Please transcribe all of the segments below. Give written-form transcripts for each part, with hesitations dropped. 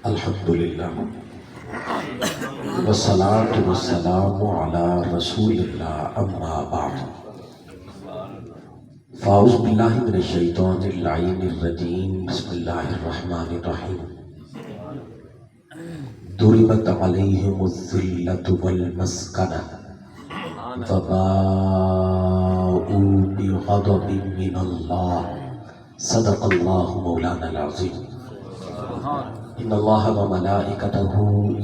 الحمدللہ والصلاة والسلام علی رسول اللہ اما بعد فاعوذ باللہ من الشیطان اللعین الرجیم بسم اللہ الرحمن الرحیم ضربت علیہم الذلۃ والمسکنہ وباءوا بغضب من اللہ صدق اللہ مولانا العظیم ان اللہ وملائکتہ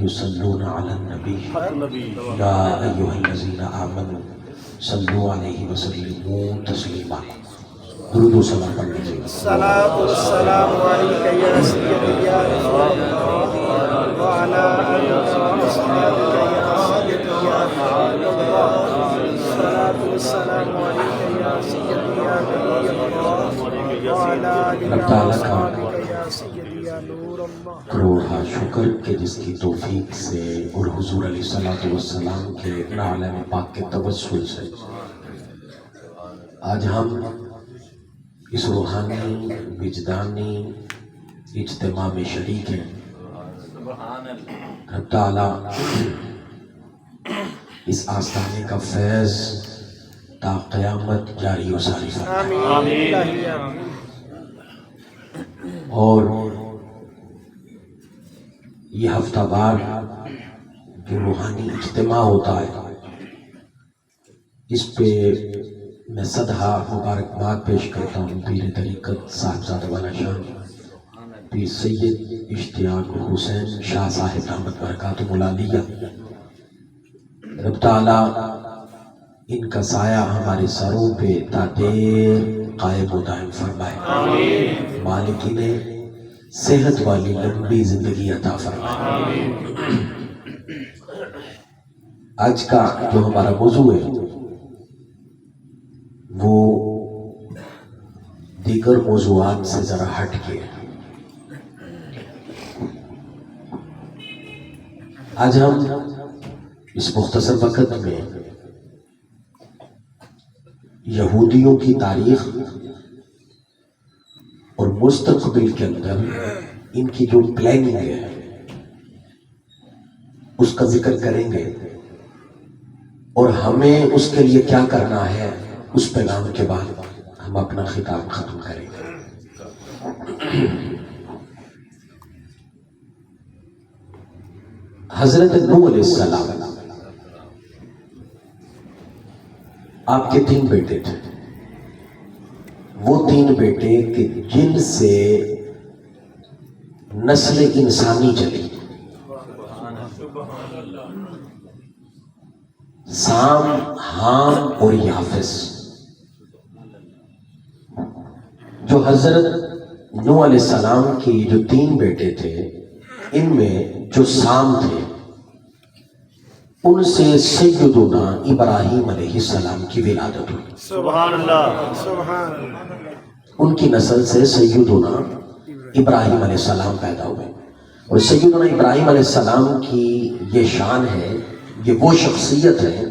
یصلون علی النبی یا ایھا الذین آمنوا صلوا علیہ وسلموا تسلیما۔ درود و سلام پڑھ لیجیے۔ الصلاۃ والسلام علیک یا سیدی یا رسول اللہ وعلی آلک واصحابک یا سیدی یا حبیب اللہ۔ الصلاۃ والسلام علیک یا سیدی یا نبی اللہ وعلی آلک واصحابک یا سیدی یا نور اللہ۔ کروڑا شکر کہ جس کی توفیق سے اور حضور علیہ الصلوۃ والسلام کے نعلین پاک کے توسل سے آج ہم اس روحانی وجدانی اجتماع میں شریک ہیں۔ رب تعالیٰ اس آستانے کا فیض تا قیامت جاری و ساری فرمائے آمین۔ اور یہ ہفتہ وار جو روحانی اجتماع ہوتا ہے اس پہ میں صدہا مبارکباد پیش کرتا ہوں پیر طریقت صاحبزادہ والا شان پیر سید اشتیاق حسین شاہ صاحب رحمت برکاتہ العالیہ۔ رب تعالیٰ ان کا سایہ ہمارے سروں پہ تا دیر قائم و دائم فرمائے، مالک انہیں صحت والی لمبی زندگی عطا فرمائے۔ آج کا جو ہمارا موضوع ہے وہ دیگر موضوعات سے ذرا ہٹ کے ہے۔ آج ہم اس مختصر وقت میں یہودیوں کی تاریخ اور مستقبل کے اندر ان کی جو پلاننگ ہے اس کا ذکر کریں گے اور ہمیں اس کے لیے کیا کرنا ہے۔ اس پیغام کے بعد ہم اپنا خطاب ختم کریں گے۔ حضرت نوح علیہ السلام آپ کے 3 بیٹے تھے، وہ 3 بیٹے کہ جن سے نسل انسانی چلی، سام، حام اور یافس۔ جو حضرت نوح علیہ السلام کی جو 3 بیٹے تھے ان میں جو سام تھے ان سے سیدنا ابراہیم علیہ السلام کی ولادت ہوئی۔ سبحان اللہ، سبحان اللہ۔ ان کی نسل سے سیدنا ابراہیم علیہ السلام پیدا ہوئے، اور سیدنا ابراہیم علیہ السلام کی یہ شان ہے، یہ وہ شخصیت ہے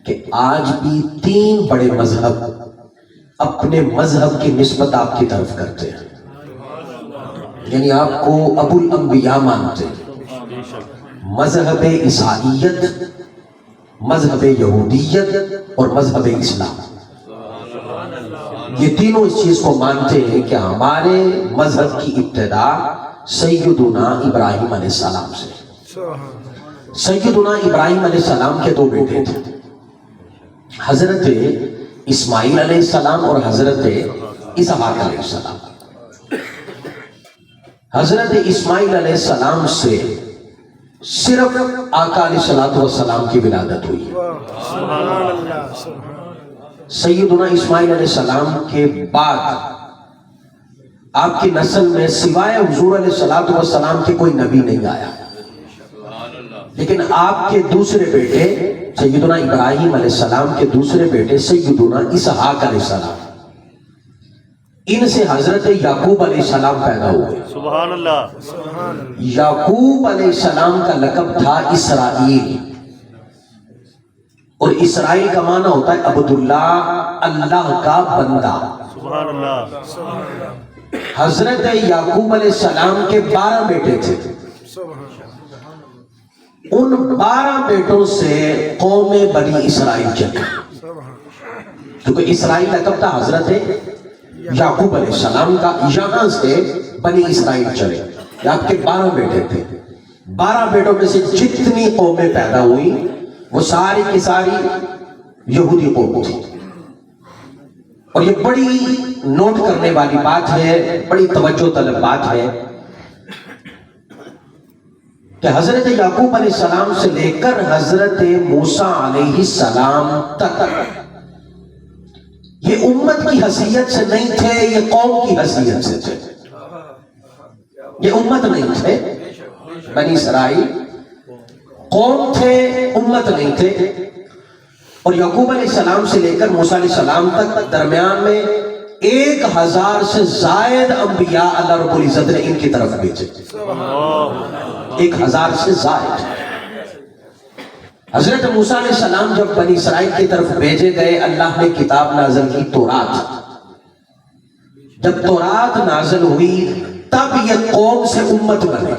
کہ آج بھی 3 بڑے مذہب اپنے مذہب کی نسبت آپ کی طرف کرتے ہیں، یعنی آپ کو ابو الانبیاء مانتے ہیں۔ مذہب عیسائیت، مذہب یہودیت اور مذہب اسلام، یہ تینوں اس چیز کو مانتے ہیں کہ ہمارے مذہب کی ابتدا سیدنا ابراہیم علیہ السلام سے۔ سیدنا ابراہیم علیہ السلام کے 2 بیٹے تھے، حضرت اسماعیل علیہ السلام اور حضرت اسحاق علیہ السلام۔ حضرت اسماعیل علیہ السلام سے صرف آقا علیہ السلام کی ولادت ہوئی ہے۔ سبحان اللہ، سیدنا اسماعیل علیہ السلام کے بعد آپ کی نسل میں سوائے حضور علیہ السلام کے کوئی نبی نہیں آیا، لیکن آپ کے دوسرے بیٹے سیدنا ابراہیم علیہ السلام کے دوسرے بیٹے سیدنا اسحاق علیہ السلام، ان سے حضرت یعقوب علیہ السلام پیدا ہوئے۔ سبحان اللہ۔ یعقوب علیہ السلام کا لقب تھا اسرائیل، اور اسرائیل کا معنی ہوتا ہے عبداللہ، اللہ کا بندہ۔ سبحان اللہ. حضرت یعقوب علیہ السلام کے 12 بیٹے تھے. ان 12 بیٹوں سے قوم بنی اسرائیل چلی، کیونکہ اسرائیل لقب تھا حضرت یعقوب علیہ السلام کا. یہاں سے بنی اسرائیل چلے. یہ آپ کے 12 بیٹے تھے. 12 بیٹوں میں سے جتنی قومیں پیدا ہوئی وہ ساری کی ساری یہودی قوم تھی. اور یہ بڑی نوٹ کرنے والی بات ہے، بڑی توجہ طلب بات ہے کہ حضرت یعقوب علیہ السلام سے لے کر حضرت موسیٰ علیہ السلام تک یہ امت کی حیثیت سے نہیں تھے، یہ قوم کی حیثیت سے تھے. یہ امت نہیں تھے، بنی اسرائیل قوم تھے، امت نہیں تھے. اور یعقوب علیہ السلام سے لے کر موسیٰ علیہ السلام تک درمیان میں 1000 سے زائد انبیاء اللہ رب العزت نے ان کی طرف بھیجے. 1000 سے زائد. حضرت موسیٰ علیہ السلام جب بنی اسرائیل کی طرف بھیجے گئے، اللہ نے کتاب نازل کی تورات. جب تورات نازل ہوئی تب یہ قوم سے امت بنے.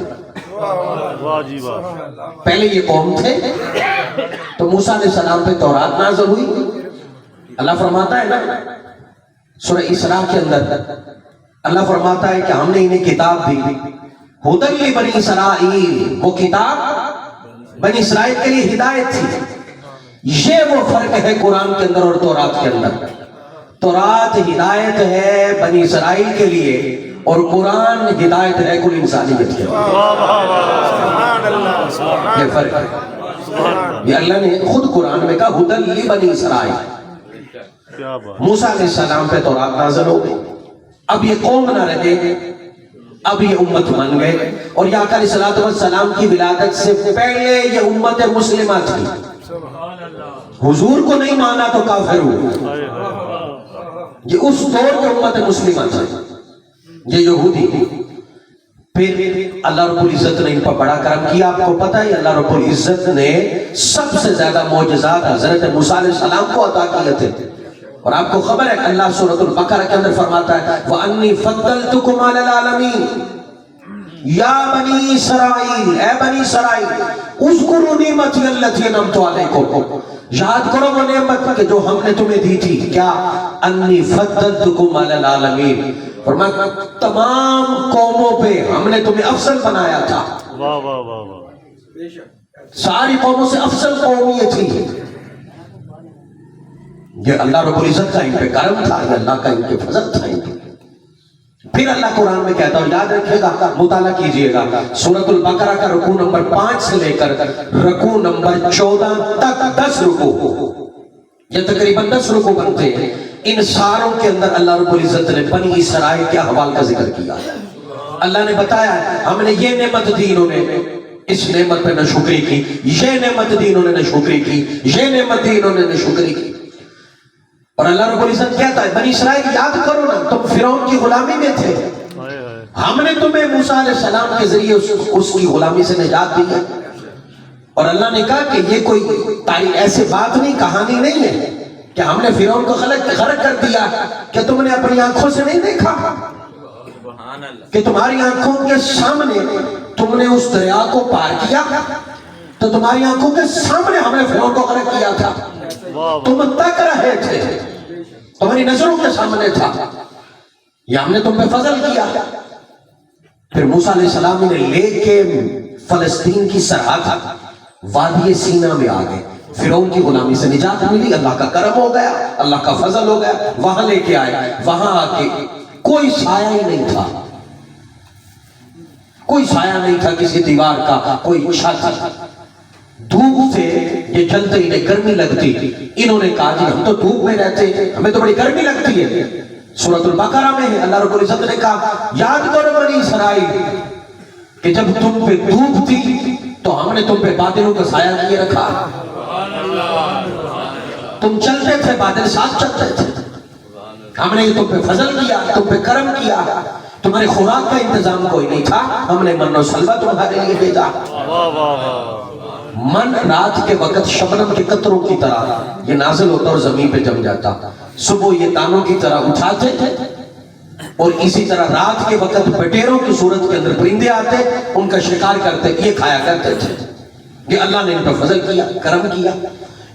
پہلے یہ قوم تھے تو موسیٰ علیہ السلام پہ تورات نازل ہوئی. اللہ فرماتا ہے نا سورہ اسراء کے اندر، اللہ فرماتا ہے کہ ہم نے انہیں کتاب دی ہدی لبنی اسرائیل. وہ کتاب بنی اسرائیل کے لیے ہدایت تھی. یہ وہ فرق ہے قرآن کے اندر اور تورات کے اندر. تورات ہدایت ہے بنی اسرائیل کے لیے اور قرآن ہدایت ہے کل انسانیت کے لیے. یہ فرق ہے. یہ اللہ نے خود قرآن میں کہا ہدی لبنی اسرائیل. موسیٰ علیہ السلام پہ تورات نازل ہو گئی. اب یہ قوم نہ رہے، اب یہ امت بن گئے. اور یا علیہ الصلوۃ والسلام کی ولادت سے پہلے یہ امت مسلمہ تھی. حضور کو نہیں مانا تو کافر ہوا. یہ اس دور کی امت مسلمہ تھی. یہ یہودی. پھر اللہ رب العزت نے ان پر بڑا کرم کیا. آپ کو پتہ ہے اللہ رب العزت نے سب سے زیادہ معجزات حضرت موسیٰ علیہ السلام کو عطا کیے تھے. اور آپ کو خبر ہے اللہ سورۃ البقرہ کے اندر فرماتا ہے وَأَنِّي فَضَّلْتُكُمْ عَلَى الْعَالَمِينَ. یا بنی اسرائیل، اے بنی اسرائیل اذکروا نعمتی التی انعمت علیکم. یاد کرو وہ نعمت کہ جو ہم نے تمہیں دی تھی. کیا؟ انی فضلتکم علی العالمین. فرمایا تمام قوموں پہ ہم نے تمہیں افضل بنایا تھا. واہ واہ واہ واہ. ساری قوموں سے افضل قوم یہ تھی. یہ اللہ رب العزت کا ان پہ کرم تھا، یہ اللہ کا ان کے فضل تھا. پھر اللہ قرآن میں کہتا ہوں، یاد رکھیے گا، مطالعہ کیجئے گا سورۃ البقرہ کا رکوع نمبر 5 سے لے کر رکوع نمبر 14 تک 10 رکوع، یہ تقریباً 10 رکوع بنتے ہیں. ان ساروں کے اندر اللہ رب العزت نے بنی اسرائیل کے احوال کا ذکر کیا. اللہ نے بتایا ہم نے یہ نعمت دی، انہوں نے اس نعمت پہ نہ شکری کی. یہ نعمت دی انہوں نے نہ شکری کی. یہ نعمت دی انہوں نے نہ شکری کی. اور اللہ رب العزت کہتا ہے بنی اسرائیل یاد کرو نا، تم فرعون کی غلامی میں تھے، ہم نے تمہیں موسیٰ علیہ السلام کے ذریعے اس کی غلامی سے نجات دی ہے. اور اللہ نے کہا کہ یہ کوئی ایسے بات نہیں، کہانی نہیں ہے کہ ہم نے فرعون کو غرق کر دیا کہ تم نے اپنی آنکھوں سے نہیں دیکھا، کہ تمہاری آنکھوں کے سامنے تم نے اس دریا کو پار کیا تو تمہاری آنکھوں کے سامنے ہم نے فرعون کو غرق کیا تھا. تم تک رہے تھے، تمہاری نظروں کے سامنے تھا، یہ ہم نے تم پہ فضل کیا. پھر موسیٰ علیہ السلام نے لے کے فلسطین کی سرحد وادی سینا میں آ گئے. فرعون کی غلامی سے نجات ملی، اللہ کا کرم ہو گیا، اللہ کا فضل ہو گیا. وہاں لے کے آئے، وہاں آ کے کوئی سایہ ہی نہیں تھا، کوئی سایہ نہیں تھا کسی دیوار کا، کوئی چھت. دھوپ سے یہ جلتے انہیں گرمی لگتی. انہوں نے کہا جی ہم تو دھوپ میں رہتے ہیں، ہمیں تو بڑی گرمی لگتی ہے. سورۃ البقرہ میں ہے اللہ رب العزت نے کہا یاد کرو بنی اسرائیل کہ جب تم پہ دھوپ تھی تو ہم نے تم پہ بادلوں کا سایہ کیے رکھا. تم چلتے تھے، بادل ساتھ چلتے تھے. ہم نے تم پہ فضل کیا، تم پہ کرم کیا. تمہارے خوراک کا انتظام کوئی نہیں تھا، ہم نے من و سلوہ تمہارے لیے بھیجا. من رات کے وقت شبنم کے قطروں کی طرح یہ نازل ہوتا اور زمین پہ جم جاتا. صبح یہ دانوں کی طرح اٹھاتے تھے اور اسی طرح رات کے وقت بٹیروں کی صورت کے اندر پرندے آتے ان کا شکار کرتے یہ کھایا کرتے تھے. یہ اللہ نے ان پر فضل کیا کرم کیا.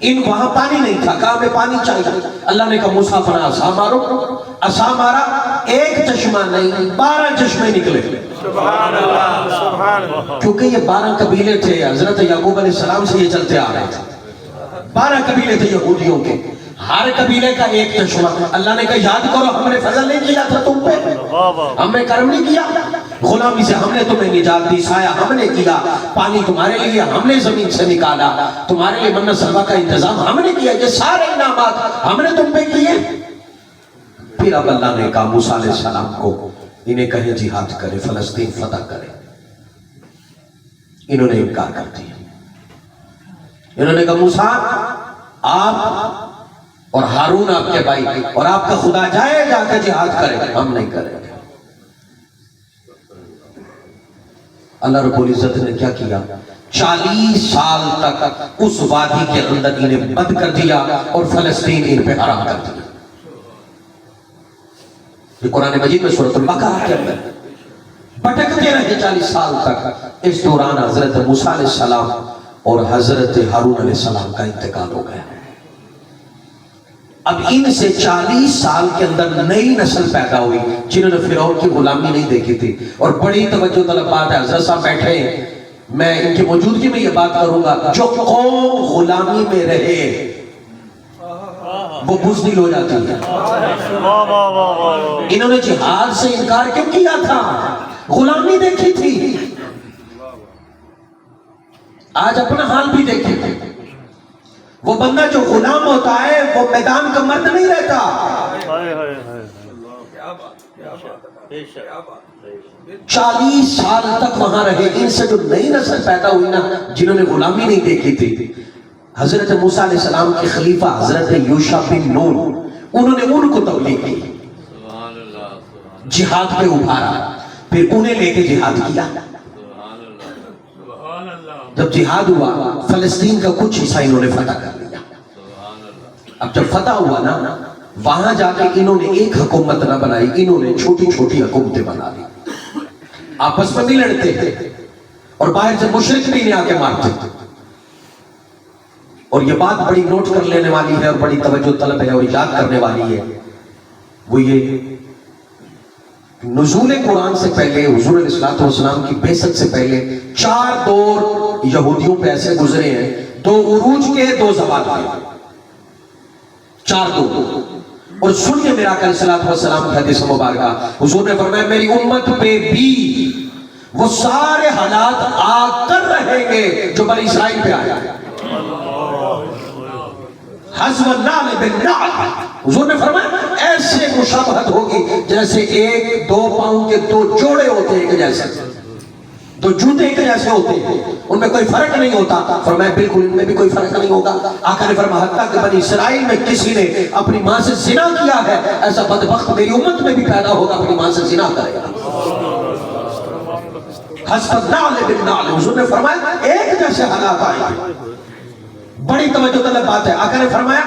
ان وہاں پانی نہیں تھا کہاں میں پانی چاہیے. اللہ نے کہا موسیٰ اپنا عصا مارو. عصا مارا ایک چشمہ نہیں 12 چشمے نکلے. سبحان اللہ سبحان اللہ. کیونکہ یہ 12 قبیلے تھے حضرت یعقوب علیہ السلام سے یہ چلتے آ رہے تھے. 12 قبیلے تھے یہودیوں کے ہر قبیلے کا ایک چشمہ. اللہ نے کہا یاد کرو ہم نے فضل نہیں کیا تھا تم پہ ہم نے کرم نہیں کیا. غلامی سے ہم نے تمہیں نجات دی سایہ ہم نے کیا پانی تمہارے لیے ہم نے زمین سے نکالا تمہارے لیے منت سلوہ کا انتظام ہم نے کیا. یہ سارے انعامات ہم نے تم پہ کیے. پھر اب اللہ نے کہا موسیٰ علیہ السلام کو انہیں کہیں جہاد کرے فلسطین فتح کرے. انہوں نے انکار کر دیا. انہوں نے کہا موسیٰ آپ اور ہارون آپ کے بھائی اور آپ کا خدا جائے جا کے جہاد کرے ہم نہیں کریں گے. اللہ رب العزت نے کیا کیا 40 سال تک اس وادی کے اندر انہیں بند کر دیا اور فلسطین ان پہ حرام کر دیا. یہ قرآن مجید میں سورۃ البقرہ کے اندر بھٹکتے رہے 40 سال تک. اس دوران حضرت موسیٰ علیہ السلام اور حضرت ہارون علیہ السلام کا انتقال ہو گیا. اب ان سے 40 سال کے اندر نئی نسل پیدا ہوئی جنہوں نے فرعون کی غلامی نہیں دیکھی تھی. اور بڑی توجہ طلب بات ہے حضرت صاحب بیٹھے ہیں میں ان کی موجودگی میں یہ بات کروں گا جو قوم غلامی میں رہے وہ بزدل ہو جاتی ہے. انہوں نے جہاد سے انکار کیوں کیا تھا غلامی دیکھی تھی. آج اپنا حال بھی دیکھیں وہ بندہ جو غلام ہوتا ہے وہ میدان کا مرد نہیں رہتا. 40 سال تک وہاں رہے. ان سے جو نئی نسل پیدا ہوئی نا جنہوں نے غلامی نہیں دیکھی تھی حضرت موسیٰ علیہ السلام کے خلیفہ حضرت یوشع بن نون انہوں نے ان کو تبلیغ کی جہاد پہ ابھارا پھر انہیں لے کے جہاد کیا. جب جہاد ہوا فلسطین کا کچھ حصہ انہوں نے فتح کر لیا. اب جب فتح ہوا نا وہاں جا کے انہوں نے ایک حکومت نہ بنائی انہوں نے چھوٹی چھوٹی حکومتیں بنا لی. آپس میں بھی لڑتے تھے اور باہر سے مشرک بھی انہیں آ کے مارتے تھے. اور یہ بات بڑی نوٹ کر لینے والی ہے اور بڑی توجہ طلب ہے اور یاد کرنے والی ہے وہ یہ نزول قرآن سے پہلے حضور علیہ الصلوۃ والسلام کی بعثت سے پہلے 4 دور یہودیوں پہ ایسے گزرے ہیں 2 عروج کے 2 زوال کے 4 دور. اور سنیے میرا علیہ الصلوۃ والسلام کی حدیث مبارکہ حضور نے فرمایا میری امت پہ بھی وہ سارے حالات آ کر رہیں گے جو بنی اسرائیل پہ آیا. حزب النعل بالنعل حضور نے فرمایا ایسے مشابہت ہوگی جیسے 1-2 پاؤں کے 2 جوڑے ہوتے ہیں ایک جیسے 2 جوتے ایک جیسے ہوتے ہیں ان میں کوئی فرق نہیں ہوتا. فرمایا بالکل ان میں بھی کوئی فرق نہیں ہوگا. آقا نے فرمایا حتیٰ کہ بنی اسرائیل میں کسی نے اپنی ماں سے زنا کیا ہے ایسا بدبخت میری امت میں بھی پیدا ہوگا اپنی ماں سے زنا کرے گا. حزب النعل بالنعل حضور نے فرمایا ایک جیسے حالات آئیں گے. بڑی توجہ طلب بات ہے. آقا نے فرمایا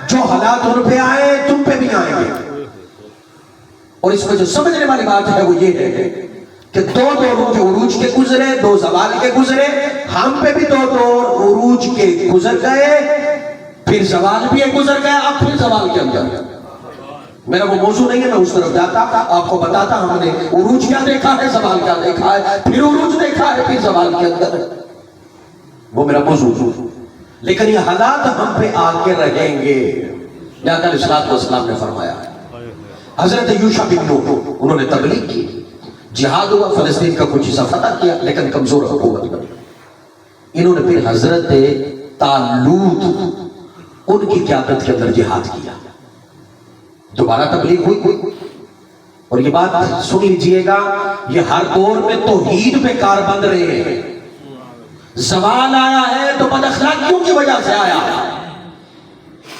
جو حالات ان پہ آئے تم پہ بھی آئیں گے. اور اس میں جو سمجھنے والی بات ہے وہ یہ ہے کہ 2 دوروں کے عروج کے گزرے 2 زوال کے گزرے. ہم پہ بھی 2 دور عروج کے گزر گئے پھر زوال بھی گزر گیا اب پھر زوال کے اندر. میرا وہ موضوع نہیں ہے میں اس طرف جاتا آپ کو بتاتا ہم نے عروج کیا دیکھا ہے زوال کیا دیکھا ہے پھر عروج دیکھا ہے پھر زوال کے اندر وہ میرا موضوع. لیکن یہ حالات ہم پہ آ کے رہیں گے. یا علیہ الصلوۃ والسلام نے فرمایا حضرت یوشع بن نون انہوں نے تبلیغ کی جہاد ہوا فلسطین کا کچھ حصہ فتح کیا لیکن کمزور حکومت بنی. انہوں نے پھر حضرت طالوت ان کی قیادت کے اندر جہاد کیا. دوبارہ تبلیغ ہوئی اور یہ بات سن لیجئے گا یہ ہر دور میں توحید پہ کار بند رہے ہیں. زوال آیا ہے تو بد اخلاقیوں کی وجہ سے آیا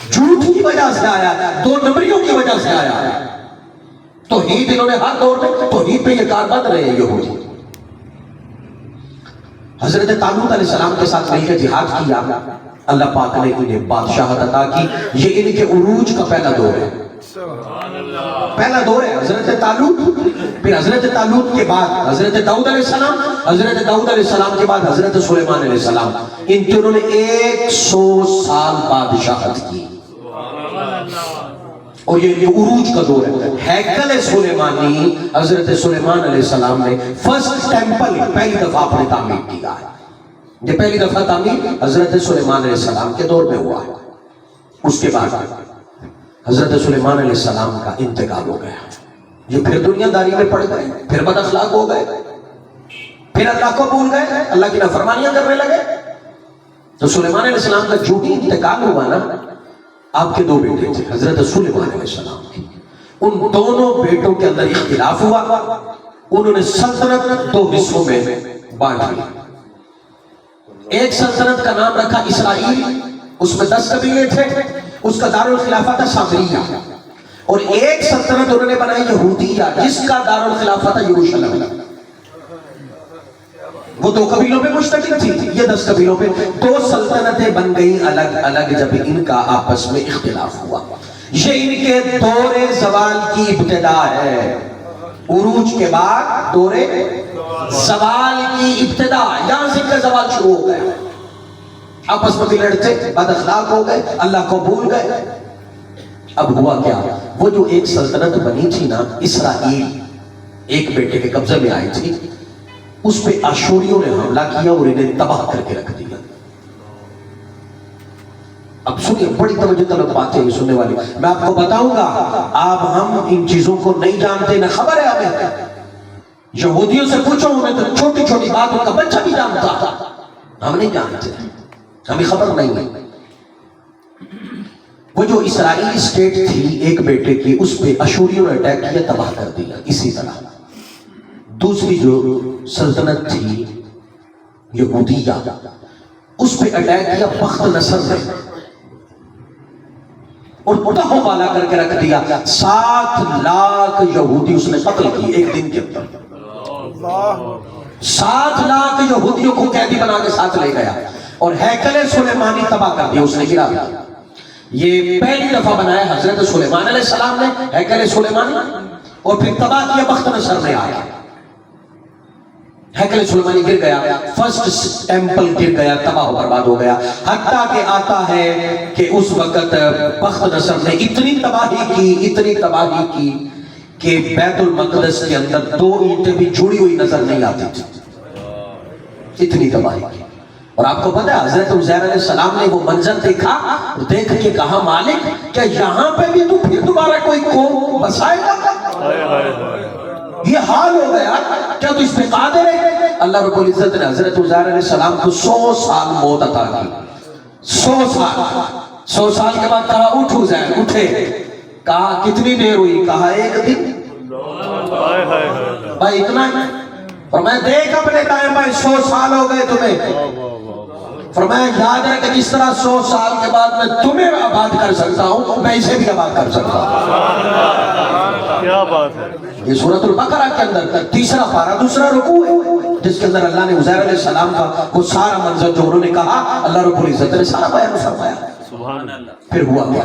جھوٹ کی وجہ سے آیا 2 نمبریوں کی وجہ سے آیا. توحید انہوں نے ہر دور میں توحید پہ یہ کار بند رہے ہیں یہودی. حضرت طالوت علیہ السلام کے ساتھ مل کے جہاد کیا. اللہ پاک نے انہیں بادشاہت عطا کی. یہ ان کے عروج کا پہلا دور ہے. پہلا دور ہے حضرت طالوت، پھر حضرت طالوت کے بعد حضرت داؤد علیہ السلام، حضرت داؤد علیہ السلام کے بعد حضرت سلیمان علیہ السلام. ان تینوں نے 100 سال بادشاہت کی. اور یہ عروج کا دور ہے. ہیکل سلیمانی حضرت سلیمان علیہ السلام نے فرسٹ ٹیمپل پہلی دفعہ آپ نے تعمیر کیا ہے. یہ پہلی دفعہ تعمیر حضرت سلیمان علیہ السلام کے دور میں ہوا ہے. اس کے بعد حضرت سلیمان علیہ السلام کا انتقال ہو گیا. یہ پھر دنیا داری میں پڑ گئے، پھر بد اخلاق ہو گئے، پھر اللہ کو بھول گئے، اللہ کی نافرمانیاں کرنے لگے. تو سلیمان علیہ السلام کا جو بھی انتقال ہوا نا، آپ کے 2 بیٹے تھے حضرت سلیمان علیہ السلام کے. ان دونوں بیٹوں کے اندر اختلاف ہوا. انہوں نے سلطنت 2 حصوں میں بانٹ لی. ایک سلطنت کا نام رکھا اسرائیل، اس میں 10 قبیلے تھے، اس کا دارالخلافہ تھا سامریہ. اور ایک سلطنت انہوں نے بنائی یہودیہ، جس کا دارالخلافہ تھا یروشلم. وہ 2 قبیلوں پہ مشتمل تھی، یہ 10 قبیلوں پہ. 2 سلطنتیں بن گئی الگ الگ جب ان کا آپس میں اختلاف ہوا. یہ ان کے دور زوال کی ابتدا ہے. عروج کے بعد دور زوال کی ابتدا، یہاں سے ان کا زوال شروع ہو گیا. آپس میں بھی لڑتے، بد اخلاق ہو گئے، اللہ کو بھول گئے. اب ہوا کیا، وہ جو ایک سلطنت بنی تھی نا اسرائیل، ایک بیٹے کے قبضے میں آئی تھی، اس پہ اشوریوں نے حملہ کیا اور انہیں تباہ کر کے رکھ دیا. اب سنیے، بڑی توجہ طلب باتیں ہیں سننے والی. میں آپ کو بتاؤں گا، آپ ہم ان چیزوں کو نہیں جانتے، نہ خبر ہے ہمیں. یہودیوں سے پوچھو، ہمیں تو چھوٹی چھوٹی باتوں کا بچہ بھی جانتا تھا. ہم نہیں جانتے، ہمیں خبر نہیں ہے. وہ جو اسرائیل اسٹیٹ تھی ایک بیٹے کی، اس پہ اشوریوں نے اٹیک کیا، تباہ کر دیا. اسی طرح دوسری جو سلطنت تھی یہودیہ، اس پہ اٹیک کیا بخت نصر نے، اور تہو بالا کر کے رکھ دیا. 7 لاکھ یہودی اس نے قتل کی ایک دن کے اندر. 7 لاکھ یہودیوں کو قیدی بنا کے ساتھ لے گیا اور ہیکل سلیمانی تباہ کر دیا، اس نے گرا دیا. یہ پہلی دفعہ بنایا حضرت سلیمان علیہ السلام نے ہیکل سلیمانی، اور پھر تباہ کیا بخت نصر نے آیا. ہیکل سلیمانی گر گیا، فرسٹ ٹیمپل گر گیا، تباہ و برباد ہو گیا. حتیٰ کہ آتا ہے کہ اس وقت بخت نصر نے اتنی تباہی کی کہ بیت المقدس کے اندر 2 اینٹیں بھی جڑی ہوئی نظر نہیں آتی تھی. اتنی تباہی کی. اور آپ کو پتہ ہے حضرت عزیر علیہ السلام نے وہ منظر دیکھا، دیکھ کے کہا، مالک کیا یہاں پہ بھی تو پھر دوبارہ کوئی قوم بسائے گا؟ یہ حال ہو گیا، کیا تو اس پہ قادر ہے؟ اللہ رب العزت نے حضرت عزیر علیہ السلام کو 100 سال موت عطا کی. 100 سال کے بعد کہا، اٹھ عزیر، اٹھے. کہا کتنی دیر ہوئی؟ کہا 1 دن. بھائی اتنا ہے؟ فرمایا دیکھ اپنے دائیں بھائی، 100 سال ہو گئے تمہیں. فرمایا یاد ہے کہ جس طرح 100 سال کے بعد میں تمہیں آباد کر سکتا ہوں، میں اسے بھی آباد کر سکتا ہوں. کیا بات ہے. یہ سورۃ البقرہ کے اندر 3 پارہ 2 رکوع ہے، جس کے اندر اللہ نے عزیر علیہ السلام کا وہ سارا منظر جو انہوں نے کہا، اللہ رب العزت نے سارا بیان فرمایا. سبحان اللہ. پھر ہوا کیا،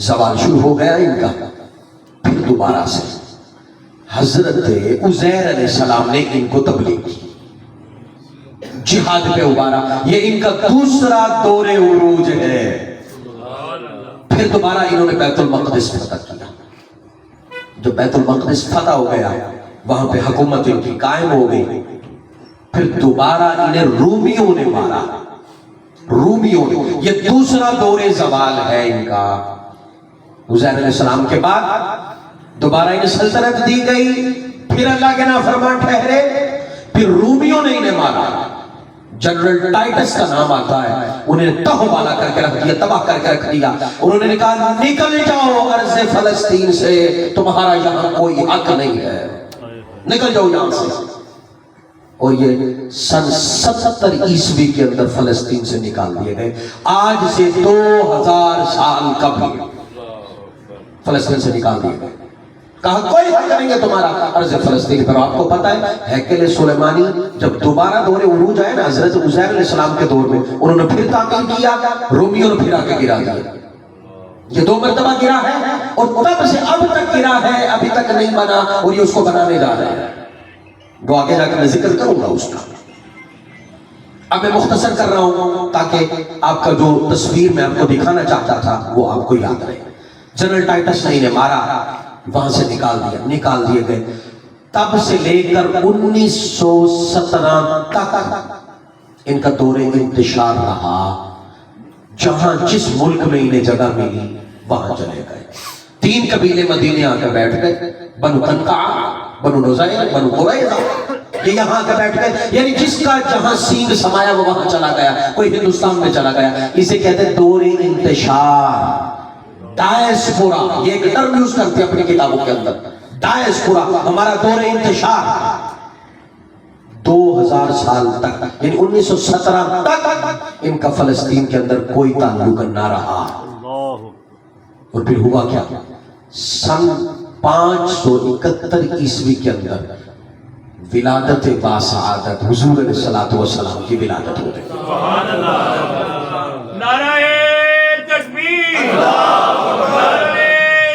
زوال شروع ہو گیا ان کا. پھر دوبارہ سے حضرت عزیر علیہ السلام نے ان کو تبلیغ کی، جہاد پہ ابھارا. یہ ان کا دوسرا دور عروج ہے. پھر دوبارہ انہوں نے بیت المقدس فتح کیا. جب بیت المقدس فتح ہو گیا، وہاں پہ حکومت ان کی قائم ہو گئی. پھر دوبارہ انہیں رومیوں نے مارا. رومیوں نے، یہ دوسرا دور زوال ہے ان کا. عزیر علیہ السلام کے بعد دوبارہ انہیں سلطنت دی گئی، پھر اللہ کے نافرمان ٹھہرے. پھر رومیوں نے انہیں مارا. جنرل ٹائٹس کا نام آتا ہے، انہیں تہو بالا کر کے رکھ دیا، تباہ کر کے رکھ دیا. انہوں نے کہا نکل جاؤ ارض فلسطین سے، تمہارا یہاں کوئی حق نہیں ہے، نکل جاؤ یہاں سے. اور یہ سن 70 عیسوی کے اندر فلسطین سے نکال دیے گئے. آج سے 2000 سال قبل فلسطین سے نکال دیے گئے. کہا کوئی حق نہیں ہے تمہارا ارض فلسطین پر. آپ کو پتا ہے ہیکل سلیمانی جب دوبارہ دور عروج آئے نا حضرت عزیر علیہ السلام کے دور میں، انہوں نے پھر تعمیر کیا، رومیوں نے پھر آ کے گرا دیا. یہ 2 مرتبہ گرا ہے اور تب سے اب تک گرا ہے، ابھی تک نہیں بنا اور یہ اس کو بنانے جا رہے ہیں. وہ آگے جا کے میں ذکر کروں گا اس کا. اب میں مختصر کر رہا ہوں تاکہ آپ کا جو تصویر میں آپ کو دکھانا چاہتا تھا وہ آپ کو یاد رہے. جنرل ٹائٹس نے انہیں مارا، وہاں سے نکال دیے گئے. تب سے لے کر 1917 تک ان کا دور انتشار رہا. جہاں جس ملک میں انہیں جگہ ملی وہاں چلے گئے. 3 قبیلے مدینے آ کر بیٹھ گئے، بنو قنقع، بنو نزیر، بنو قریظہ. یہ یہاں آ کر بیٹھ گئے، یعنی جس کا جہاں سینگ سمایا وہ وہاں چلا گیا. کوئی ہندوستان میں چلا گیا. اسے کہتے ہیں دور انتشار، ڈائسپورا. یہ ایک ٹرم یوز کرتے ہیں اپنی کتابوں کے اندر، ڈائسپورا. ہمارا دور انتشار 2000 سال تک، یعنی 1917 تک ان کا فلسطین کے اندر کوئی تعلق نہ رہا. اور پھر ہوا کیا؟ سن 571 عیسوی کے اندر ولادت باسعادت حضور علیہ الصلوۃ والسلام کی ولادت ہو گئی. سبحان اللہ. نعرہ تکبیر، نعرہ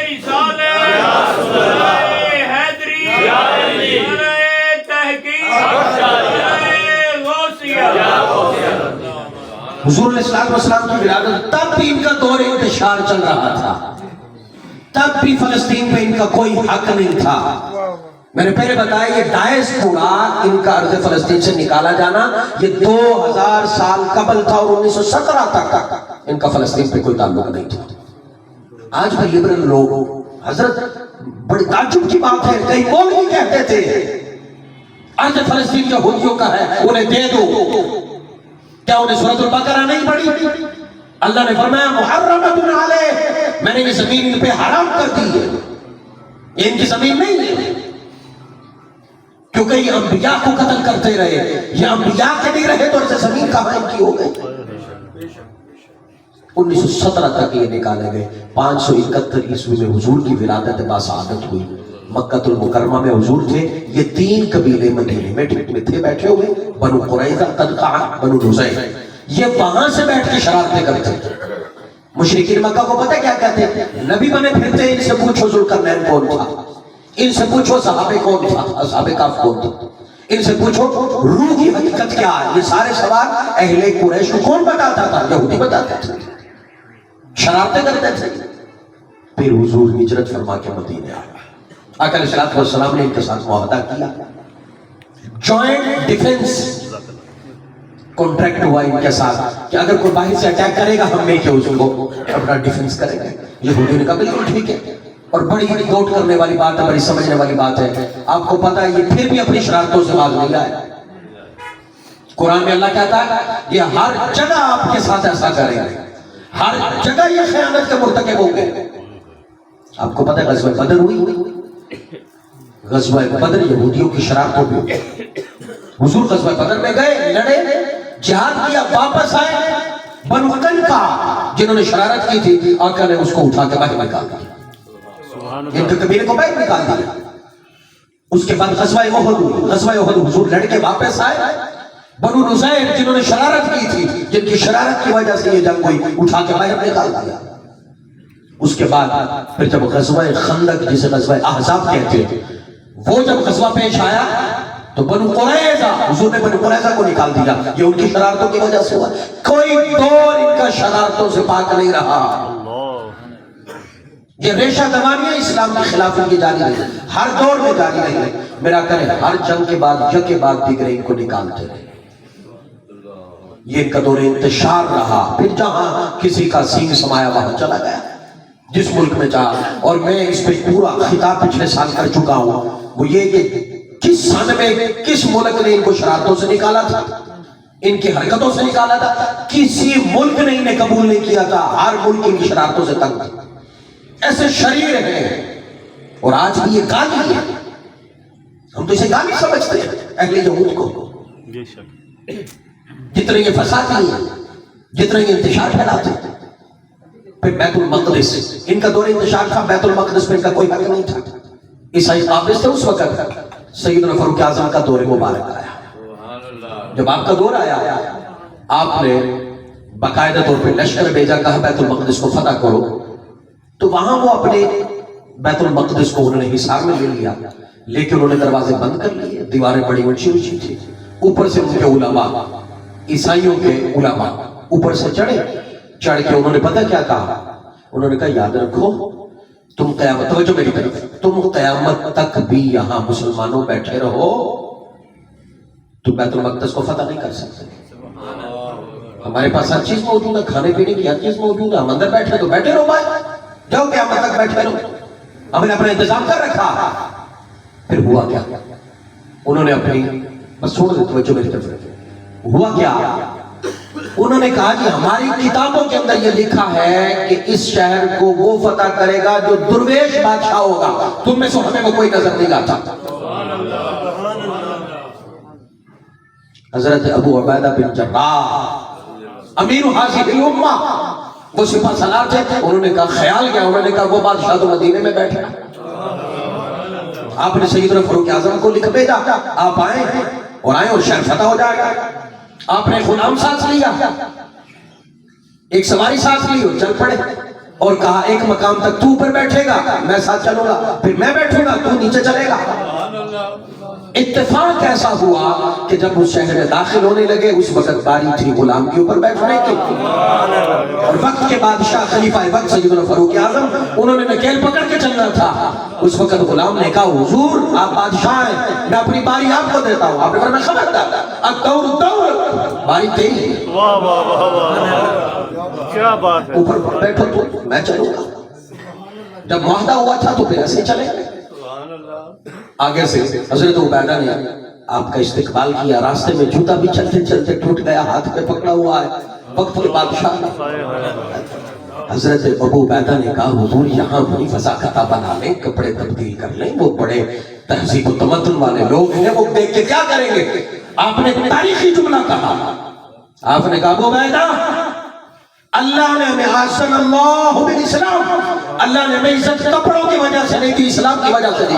رسالت، نعرہ حیدری، نعرہ تحقیق، نعرہ غوثیہ. حضور علیہ الصلوۃ والسلام کی ولادت، تب بھی ان کا دور انتشار چل رہا تھا. تب بھی فلسطین پہ ان کا کوئی حق نہیں تھا. میں نے پہلے بتایا یہ ڈائسپورا، ان کا ارض فلسطین سے نکالا جانا، یہ 2000 سال قبل تھا اور 1917 تک ان کا فلسطین پہ کوئی تعلق نہیں تھا. آج بھی لبرل لوگ، حضرت بڑی تعجب کی بات ہے، کئی مولوی کہتے تھے ارض فلسطین جو یہودیوں کا ہے انہیں دے دو. کیا انہیں سورۃ البقرہ نہیں پڑھی؟ اللہ نے فرمایا محرمۃ علیہ، میں نے یہ زمین ان پہ حرام کر دی ہے، یہ ان کی زمین نہیں ہے. کیونکہ یہ انبیاء کو قتل کرتے رہے، یہ انبیاء کے نہیں رہے تو اسے زمین کہاں ان کی ہو گئی. 1917 تک یہ نکالے گئے. 571 عیسوی میں حضور کی ولادت باسعادت ہوئی. مکہ المکرمہ میں حضور تھے. یہ 3 قبیلے مدینے میں تھے بیٹھے ہوئے، بنو قریظہ، قنقع، بنو نزیر. یہ وہاں سے بیٹھ کے شرارتیں کرتے تھے. مشرکین مکہ کو پتہ کیا کہتے ہیں؟ نبی بنے پھرتے، ان سے پوچھو ذوالقرنین کون تھا، ان سے پوچھو صحابہ کون تھا، اصحاب کہف کون تھا، ان سے پوچھو روح کی حقیقت کیا ہے. یہ سارے سوال اہل قریش کو کون بتاتا تھا؟ یہودی بتاتے تھے، شرارتیں کرتے تھے. پھر حضور ہجرت فرما کے مدینے آئے. آقا علیہ الصلوۃ والسلام نے ان کے ساتھ معاہدہ کیا، جوائنٹ ڈیفنس کانٹریکٹ ہوا ان کے ساتھ کہ اگر کوئی باہر سے اٹیک کرے گا ہم مل کے اس کو اپنا ڈیفنس کریں گے. یہودی نے کہا بالکل ٹھیک ہے. اور بڑی نوٹ کرنے والی بات ہے، بڑی سمجھنے والی بات ہے. آپ کو پتا ہے یہ پھر بھی اپنی شرارتوں سے باز نہیں آئے. قرآن میں اللہ کہتا ہے یہ ہر جگہ آپ کے ساتھ ایسا کریں گے، ہر جگہ یہ خیانت کے مرتکب ہوں گے. آپ کو پتا ہے غزوہ بدر ہوئی، غزوہ بدر یہودیوں کی شرارتوں پہ ہوئی. حضور غزوہ بدر میں گئے، لڑے، جہاد کیا، واپس آئے. بنو قنقع جنہوں نے شرارت کی تھی آقا نے اس کو اٹھا کے باہر نکال دیا، ان کے قبیلے کو باہر نکال دیا. اس کے بعد غزوہ احد ہوئی. غزوہ احد حضور لڑ کے واپس آئے. بنو نزیر جنہوں نے شرارت کی تھی، جن کی شرارت کی وجہ سے یہ جنگ ہوئی، اٹھا کے باہر نکال دیا. اس کے بعد پھر جب غزوہ خندق جسے غزوہ احزاب کہتے ہیں، وہ جب غزوہ پیش آیا تو بنو قریظہ، حضور نے بنو قریظہ کو نکال دیا. یہ ان کی شرارتوں کی وجہ سے ہوا. کوئی دور ان کا شرارتوں سے پاک نہیں رہا. یہ ریشہ دمانیاں اسلام کے خلاف ان کی جاری رہی، ہر دور میں جاری رہی. میرا کرے ہر جنگ کے بعد یک کے بعد دیگرے ان کو نکالتے رہے. یہ ان کا دور انتشار رہا. پھر جہاں کسی کا سینگ سمایا وہاں چلا گیا، جس ملک میں چاہا. اور میں اس پہ پورا خطاب پچھلے سال کر چکا ہوں. وہ یہ کہ کس سن میں کس ملک نے ان کو شرارتوں سے نکالا تھا، ان کی حرکتوں سے نکالا تھا. کسی ملک نے انہیں قبول نہیں کیا تھا. ہر ملک ان کی شرارتوں سے تنگ تھا. ایسے شریر ہیں. اور آج بھی یہ گالی ہے، ہم تو اسے گالی سمجھتے ہیں اہل یہود کو. جتنے یہ فسادی ہیں، جتنے یہ انتشار پھیلاتے ہیں. پھر بیت المقدس، ان کا دور انتشار تھا. بیت المقدس میں ان کا کوئی حق نہیں تھا. عیسائی قابض تھے اس وقت. سیدنا فاروق اعظم کا دور مبارک آیا. جب آپ کا دور آیا، آپ نے باقاعدہ طور پہ لشکر بھیجا، کہا بیت المقدس کو فتح کرو. تو وہاں وہ اپنے بیت المقدس کو انہوں نے حصار میں لے لیا، لیکن انہوں نے دروازے بند کر لیے، دیواریں بڑی اونچی اونچی تھی، اوپر سے ان کے علماء، عیسائیوں کے علماء اوپر سے چڑھ کے انہوں نے پتہ کیا کہا؟ انہوں نے کہا یاد رکھو تم قیامت، توجہ میری طرف، تم قیامت تک بھی یہاں مسلمانوں بیٹھے رہو، تم بیت المقدس کو فتح نہیں کر سکتے۔ ہمارے پاس ہر چیز موجود ہے، کھانے پینے کی ہر چیز موجود ہے، ہم اندر بیٹھے تو بیٹھے رہو بھائی، جاؤ قیامت تک بیٹھے رہو، ہم نے اپنا انتظام کر رکھا۔ پھر ہوا کیا؟ انہوں نے اپنی، بس چھوڑ دے توجہ میری طرف، ہوا کیا؟ انہوں نے کہا کہ ہماری کتابوں کے اندر یہ لکھا ہے کہ اس شہر کو وہ فتح کرے گا جو درویش بادشاہ ہوگا، تم میں سے ہمیں وہ کوئی نظر نہیں آتا۔ حضرت ابو عبیدہ بن جراح امیر حاضر الامہ، وہ سپہ سالار تھے، انہوں نے کہا خیال کیا؟ انہوں نے کہا وہ بادشاہ تو مدینے میں بیٹھے، آپ نے سیدنا فاروق اعظم کو لکھ بھیجا آپ آئیں اور شہر فتح ہو جائے گا۔ آپ نے غلام ساتھ لیا، ایک سواری ساتھ لی اور چل پڑے، اور کہا ایک مقام تک تو اوپر بیٹھے گا، میں ساتھ چلوں گا، پھر میں بیٹھوں گا تو نیچے چلے گا۔ اتفاق ایسا ہوا کہ جب اس شہر میں داخل ہونے لگے اس وقت باری تھی غلام کے اوپر بیٹھنے کی، اور وقت کے بادشاہ خلیفہ وقت سیدنا فاروق اعظم، انہوں نے نکیل پکڑ کے چلنا تھا۔ اس وقت غلام نے کہا حضور آپ بادشاہ ہیں، میں اپنی باری آپ کو دیتا ہوں۔ آپ نے فرمایا خبردار، الدور الدور، باری تیری ہے، واہ واہ واہ واہ، کیا بات ہے، اوپر بیٹھو تو میں چلوں گا۔ جب معاہدہ ہوا تھا تو پھر ایسے چلے گئے۔ آگے سے حضرت عبیدہ نے آپ کا استقبال کیا، راستے میں جوتا بھی چلتے چلتے ٹوٹ گیا، ہاتھ میں پکڑا ہوا ہے، وقت کے بادشاہ۔ حضرت ابو عبیدہ نے کہا حضور یہاں بڑی فضاکتہ بنا لیں، کپڑے تبدیل کر لیں، وہ بڑے تہذیب و تمدن والے لوگ ہیں، وہ دیکھ کے کیا کریں گے؟ آپ نے تاریخی جملہ کہا، آپ نے کہا ابو عبیدہ اللہ نے ہمیں احسن اللہ بالاسلام، اللہ نے ہمیں عزت کپڑوں کی وجہ سے نہیں دی، اسلام کی وجہ سے دی۔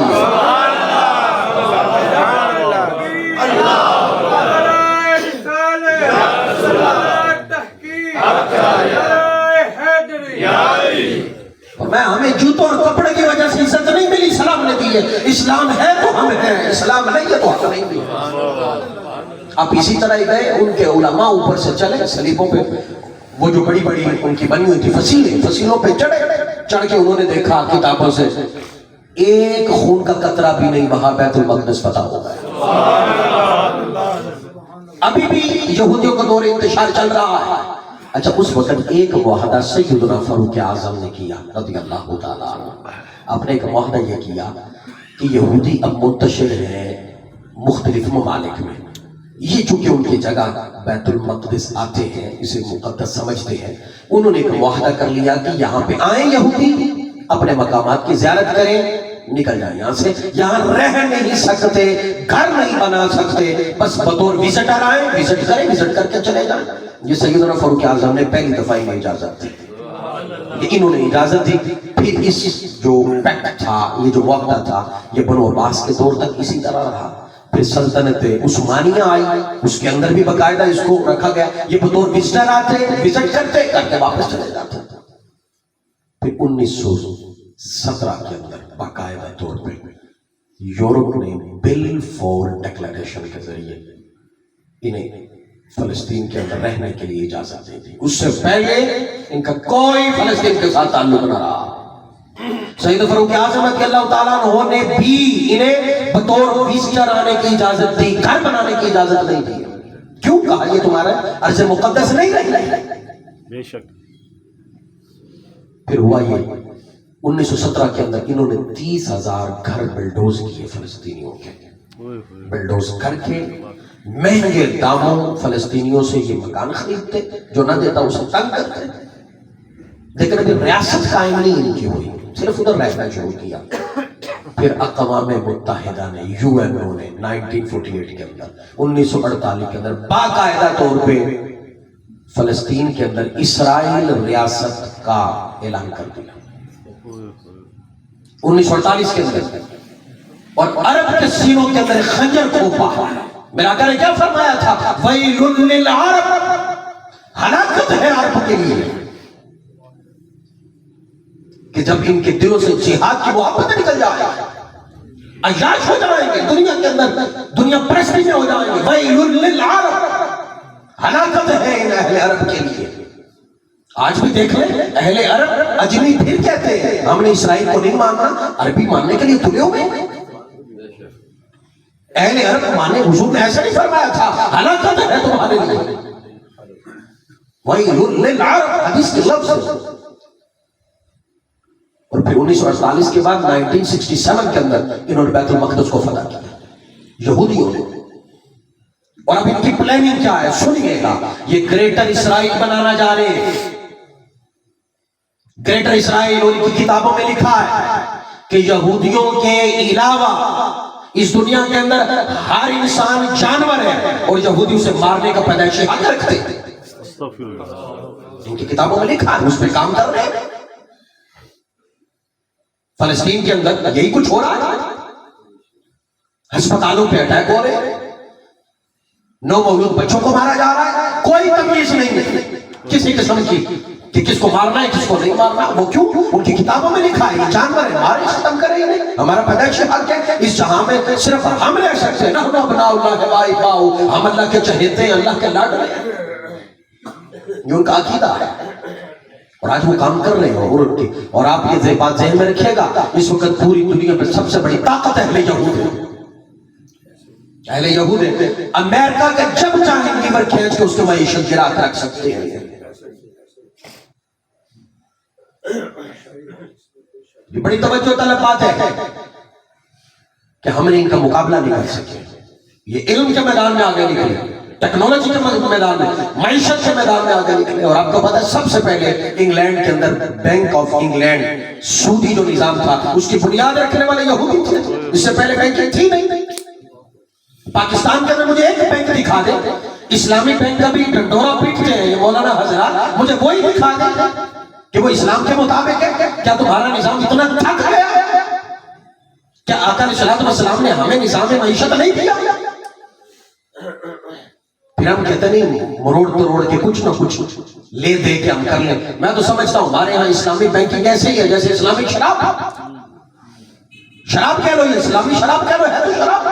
اور میں ہمیں جوتوں اور کپڑے کی وجہ سے عزت نہیں ملی، اسلام نے دی ہے، اسلام ہے تو ہم ہیں، اسلام نہیں ہے تو ہم نہیں بھی۔ آپ اسی طرح ہی گئے، ان کے علماء اوپر سے چلے سلیبوں پہ، وہ جو بڑی بڑی ان کی بنی ہوئی تھی فصیلوں پہ چڑھ کے انہوں نے دیکھا کتابوں سے ایک خون کا قطرہ بھی نہیں بہا، بیت المقدس فتح ہو گیا۔ ابھی بھی یہودیوں کا دور انتشار چل رہا ہے۔ اچھا اس وقت ایک معاہدہ سیدنا فاروق اعظم نے کیا رضی اللہ تعالیٰ عنہ، آپ نے ایک معاہدہ یہ کیا کہ یہودی اب منتشر ہے مختلف ممالک میں، یہ چونکہ ان کی جگہ بیت المقدس آتے ہیں، اسے مقدس سمجھتے ہیں، انہوں نے ایک معاہدہ کر لیا کہ یہاں پہ آئیں یہودی، اپنے مقامات کی زیارت کریں، نکل جائیں یہاں سے، یہاں رہ نہیں سکتے، گھر نہیں بنا سکتے، بس بطور وزٹر آئیں، وزٹ کریں، وزٹ کر کے چلے جائیں۔ یہ سیدنا فاروق اعظم نے پہلی دفعہ انہیں اجازت دی، انہوں نے اجازت دی۔ پھر اس جو پیکٹ تھا، یہ جو معاہدہ تھا، یہ بنو عباس کے دور تک اسی طرح رہا۔ پھر سلطنت عثمانیہ آئی، اس کے اندر بھی باقاعدہ اس کو رکھا گیا، یہ بطور وزٹر آتے، وزٹ کرتے، کر کے واپس چلے جاتے۔ پھر 1917 کے اندر باقاعدہ طور پہ یورپ نے بل فور ڈکلیریشن کے ذریعے انہیں فلسطین کے اندر رہنے کے لیے اجازت دی تھی۔ اس سے پہلے ان کا کوئی فلسطین کے ساتھ تعلق نہ رہا۔ سید فاروق اعظم رضی اللہ تعالیٰ عنہ نے بھی انہیں بطور وزٹر آنے کی اجازت دی، گھر بنانے کی اجازت نہیں دی۔ کیوں؟ کہا یہ تمہارا ارض مقدس نہیں رہی۔ بے شک۔ پھر ہوا یہ 1917 کے اندر انہوں نے 30,000 گھر بلڈوز کیے فلسطینیوں کے، بلڈوز کر کے مہنگے داموں فلسطینیوں سے یہ مکان خریدتے، جو نہ دیتا اسے تنگ کرتے، لیکن ابھی ریاست قائم نہیں ان کی ہوئی، صرف ادھر رہنا شروع کیا۔ پھر اقوام متحدہ نے، یو این او نے 1948 کے اندر، 1948 کے اندر باقاعدہ طور پہ فلسطین کے اندر اسرائیل ریاست کا اعلان کر دیا 1948 کے اندر، اور عرب کے سینوں کے اندر خنجر کھوپا۔ میرا آقا نے کیا فرمایا تھا؟ وَيْلٌ لِلْعَرَبِ، ہلاکت ہے عرب کے لیے۔ کہ جب ان کے دلوں سے جہاد کی محبت نکل جائے، عیاش ہو جائیں گے دنیا کے اندر، دنیا پرستی میں ہو جائیں گے. وَيْلٌ لِّلْعَرَبِ، ہلاکت ہے ان اہل عرب کے لیے. آج بھی دیکھ لیں اہل عرب اجمی پھر کہتے ہیں ہم نے اسرائیل کو نہیں ماننا، عربی ماننے کے لیے تلے ہوئے. اہل عرب مانے، حضور نے ایسا نہیں فرمایا تھا ہلاکت ہے تمہارے لیے. وَيْلٌ لِّلْعَرَبِ حدیث کے لفظ. اور پھر 1948 کے بعد 1967 کے اندر انہوں نے بیت المقدس کو فتح کیا یہودیوں نے. اور اب ان کی پلاننگ کیا ہے سنیے گا. یہ گریٹر اسرائیل بنانا جا رہے ہیں. گریٹر اسرائیل، اور ان کی کتابوں میں لکھا ہے کہ یہودیوں کے علاوہ اس دنیا کے اندر ہر انسان جانور ہے اور یہودیوں سے مارنے کا پیدائشی حق رکھتے ہیں. ان کی کتابوں میں لکھا ہے، اس پہ کام کر رہے ہیں. فلسطین کے اندر یہی کچھ ہو رہا ہے. ہسپتالوں پہ اٹیک ہو رہے ہیں، نو مولود بچوں کو مارا جا رہا ہے. کوئی تمیز نہیں ہے کسی قسم کی کہ کس کو مارنا ہے کس کو نہیں مارنا. وہ کیوں؟ ان کی کتابوں میں لکھا ہے یہ جانور ہے، مارے ختم کریں گے. ہمارا پیدائشی حق ہے اس جہاں میں صرف ہم رہ سکتے ہیں. نحن ابناء اللہ واحباؤ، ہم اللہ کے چہیتے ہیں، اللہ کے لاڈلے ہیں. یہ ان کا عقیدہ ہے اور آج وہ کام کر رہے ہیں. اور آپ یہ بات ذہن میں رکھیے گا، اس وقت پوری دنیا میں سب سے بڑی طاقت اہل یہود ہے. اہل یہود ہے. امریکہ کے جب چاہیں لیور کھینچ کے اس کے معیشت گرا کے رکھ سکتے ہیں. یہ بڑی توجہ طلب بات ہے کہ ہم نے ان کا مقابلہ نہیں کر سکے. یہ علم کے میدان میں آگے نکلے، ٹیکنالوجی کے میدان میں، معیشت کے میدان میں آگے نکلے. اور آپ کو پتا ہے سب سے پہلے انگلینڈ کے اندر بینک آف انگلینڈ، سودی جو نظام تھا اس کی بنیاد رکھنے والے یہودی تھے. اس سے پہلے بینک تھی نہیں. پاکستان کے اندر مجھے ایک بینک دکھا دے، اسلامی بینک کا بھی ڈنڈورا پیٹتے ہیں یہ مولانا حضرات، مجھے وہی دکھا دے کہ وہ اسلام کے مطابق ہے. کیا تمہارا نظام اتنا تھک گیا ہے؟ کیا آقا علیہ السلام نے ہمیں نظام معیشت نہیں دیا؟ پھر ہم کہتے نہیں مروڑ تروڑ کے کچھ نہ کچھ لے دے کے ہم کر لیں. میں تو سمجھتا ہوں ہمارے ہاں اسلامی بینکنگ ایسے ہی ہے جیسے اسلامی شراب. شراب کہہ لو، یہ اسلامی شراب کہہ لو، ہے تو شراب.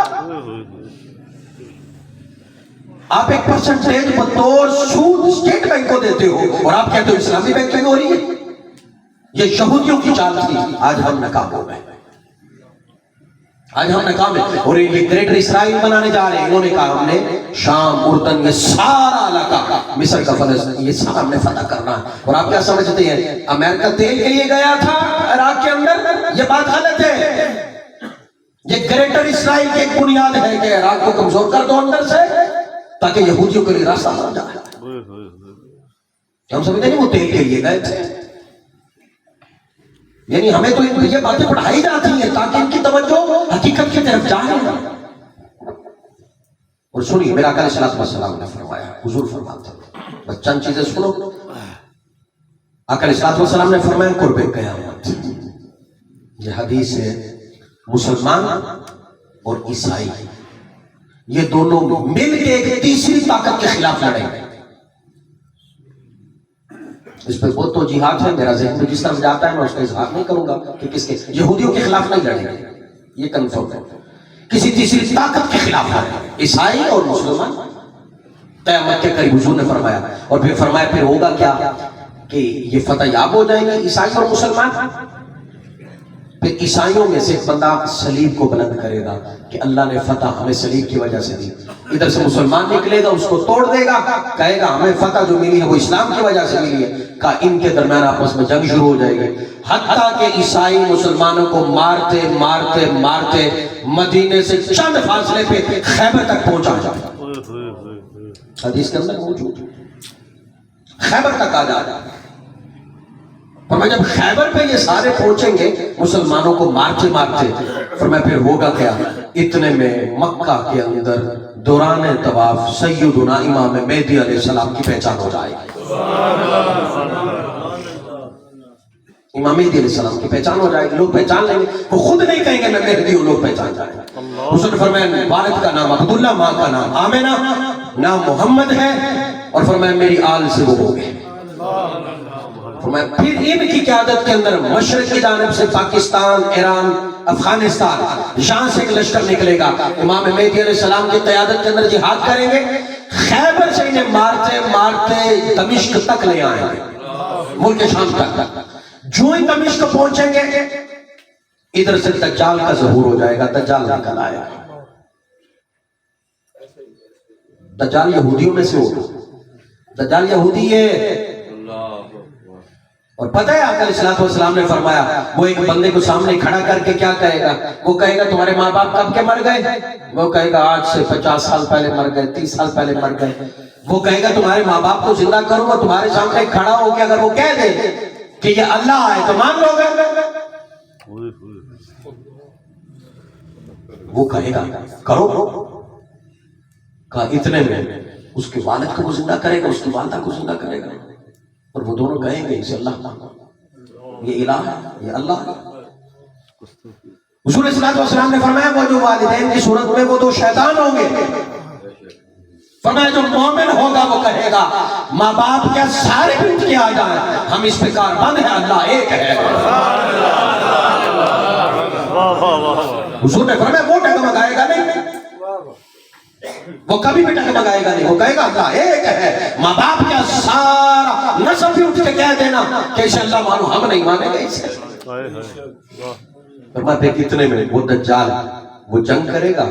آپ 1% بطور سود اسٹیٹ بینک کو دیتے ہو اور آپ کہتے ہو اسلامی بینکنگ ہو رہی ہے. یہ یہودیوں کی چال تھی. آج ہم ناکام ہو گئے، آج ہم ناکام ہیں. اور یہ گریٹر اسرائیل بنانے جا رہے ہیں. انہوں نے کہا ہم نے شام، اردن، یہ سارا علاقہ، مصر کا فلسطین، یہ سب ہم نے فتح کرنا ہے. اور آپ کیا سمجھتے ہیں امریکہ تیل کے لیے گیا تھا عراق کے اندر؟ یہ بات غلط ہے. یہ گریٹر اسرائیل کی ایک بنیاد ہے کہ عراق کو کمزور کر دو اندر سے تاکہ یہودیوں کے لیے راستہ بن جائے. ہم سمجھتے نہیں وہ تیل کے لیے گئے تھے. یعنی ہمیں تو یہ باتیں پڑھائی جاتی ہیں تاکہ ان کی توجہ حقیقت کی طرف جائے. اور سنیے میرا آقا علیہ السلام نے فرمایا، حضور فرماتے ہیں، بس چند چیزیں سنو. آقا علیہ السلام نے فرمایا قرب قیامت، یہ حدیث ہے، مسلمان اور عیسائی یہ دونوں مل کے ایک تیسری طاقت کے خلاف لڑیں گے. اس پہ بہت تو جہاد ہے، میرا ذہن میں جس طرف جاتا ہے میں اس کا اظہار نہیں کروں گا کہ کس کے. یہودیوں کے خلاف نہیں لڑیں گے، یہ کنفرم ہے. کسی تیسری طاقت کے خلاف لڑیں گے، عیسائی اور مسلمان. قیامت کے قریب حضور نے فرمایا. اور پھر فرمایا پھر ہوگا کیا کہ یہ فتح یاب ہو جائیں گے عیسائی اور مسلمان. پھر عیسائیوں میں سے ایک بندہ صلیب کو بلند کرے گا کہ اللہ نے فتح ہمیں صلیب کی وجہ سے دی. ادھر سے مسلمان نکلے گا، اس کو توڑ دے گا، کہے گا ہمیں فتح جو ملی ہے وہ اسلام کی وجہ سے ملی ہے. کہا ان کے درمیان آپس میں جنگ شروع ہو جائے گی، حتیٰ کہ عیسائی مسلمانوں کو مارتے مارتے مارتے مدینے سے چند فاصلے پہ خیبر تک پہنچا جائے. حدیث کے اندر موجود خیبر تک آ جائے. فرمایا جب خیبر پہ یہ سارے پہنچیں گے مسلمانوں کو مارتے مارتے، فرمایا پھر ہوگا کیا؟ اتنے میں مکہ کے اندر دوران طواف سیدنا امام مہدی علیہ السلام کی پہچان ہو جائے گی. امام مہدی علیہ السلام کی پہچان ہو جائے گی. لوگ پہچان لیں گے، وہ خود نہیں کہیں گے میں مہدی ہوں، لوگ پہچان جائیں گے. اس نے فرمایا والد کا نام عبداللہ، ماں کا نام آمنہ، نام محمد ہے، اور فرمایا میری آل سے وہ ہو گئے. فرمایا پھر ان کی قیادت کے اندر مشرق کی جانب سے پاکستان، ایران، افغانستان، شام سے ایک لشکر نکلے گا، امام مہدی علیہ السلام کی قیادت کے اندر جہاد کریں گے، خیبر سے انہیں مارتے مارتے دمشق تک لے آئیں گے، ملک شام تک۔ جو ہی دمشق پہنچیں گے ادھر سے دجال کا ظہور ہو جائے گا، دجال نکل آئے گا۔ دجال یہودیوں میں سے ہوگا، دجال یہودی ہے۔ اور پتہ ہے آقا علیہ السلام نے فرمایا وہ ایک بندے کو سامنے کھڑا کر کے کیا کہے گا؟ وہ کہے گا تمہارے ماں باپ کب کے مر گئے؟ وہ کہے گا آج سے 50 سال پہلے مر گئے، 30 سال پہلے مر گئے۔ وہ کہے گا تمہارے ماں باپ کو زندہ کروں گا، تمہارے سامنے کھڑا ہو کے اگر وہ کہہ دے کہ یہ اللہ ہے تو مان لو گے؟ وہ کہے گا کرو، کہا اتنے میں اس کے والد کو زندہ کرے گا، اس کی والدہ کو زندہ کرے گا، اور وہ دونوں کہیں گے اسے اللہ مانو، یہ الہ ہے، یہ اللہ ہے۔ حضور صلی اللہ علیہ وسلم نے فرمایا وہ جو والدین کی صورت میں وہ دو شیطان ہوں گے، فرمایا جو مومن ہوگا وہ کہے گا ماں باپ کیا سارے مٹ کے آ جائیں، ہم اس پہ کاربند ہیں، اللہ ایک ہے۔ حضور نے فرمایا وہ ڈگمگائے گا نہیں، وہ کبھی بھی ڈگمگائے گا نہیں، وہ کہے گا اللہ ایک ہے۔ ماں باپ کیا سارا نسل بھی اٹھ کے کہہ دینا کہ اسے اللہ مانو، ہم نہیں مانیں گے اسے۔ فرمایا پھر کتنے میں وہ دجال وہ جنگ کرے گا،